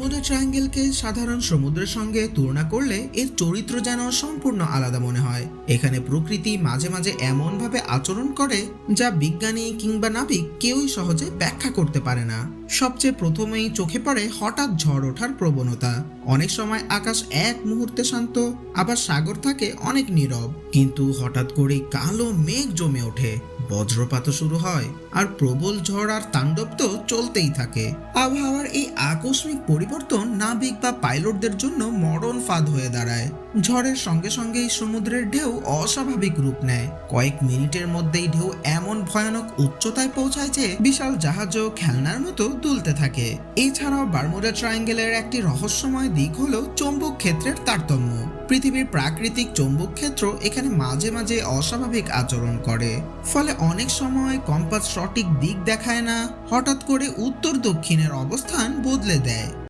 Bermuda ট্রায়াঙ্গেলকে সাধারণ সমুদ্রের সঙ্গে তুলনা করলে এর চরিত্র যেন সম্পূর্ণ আলাদা মনে হয়। এখানে প্রকৃতি মাঝে মাঝে এমনভাবে আচরণ করে যা বিজ্ঞানী কিংবা নাবিক কেউই সহজে ব্যাখ্যা করতে পারে না। সবচেয়ে প্রথমেই চোখে পড়ে হঠাৎ ঝড় ওঠার প্রবণতা। অনেক সময় আকাশ এক মুহূর্তে শান্ত, আবার সাগর থাকে অনেক নীরব, কিন্তু হঠাৎ করেই কালো মেঘ জমে ওঠে, বজ্রপাত শুরু হয়, আর প্রবল ঝড় আর তাণ্ডব তো চলতেই থাকে। আবহাওয়ার এই আকস্মিক পরিবর্তন নাবিক বা পাইলটদের জন্য মরণ ফাঁদ হয়ে দাঁড়ায়। ঝড়ের সঙ্গে সঙ্গেই সমুদ্রের ঢেউ অস্বাভাবিক রূপ নেয়। কয়েক মিনিটের মধ্যেই ঢেউ এমন ভয়ানক উচ্চতায় পৌঁছায় যে বিশাল জাহাজও খেলনার মতো দুলতে থাকে। এছাড়াও বারমুডা ট্রায়াঙ্গেলের একটি রহস্যময় দিক হলো চৌম্বক ক্ষেত্রের তারতম্য। পৃথিবীর প্রাকৃতিক চৌম্বক ক্ষেত্র এখানে মাঝে মাঝে অস্বাভাবিক আচরণ করে, ফলে অনেক সময় কম্পাস সঠিক দিক দেখায় না, হঠাৎ করে উত্তর দক্ষিণের অবস্থান বদলে দেয়।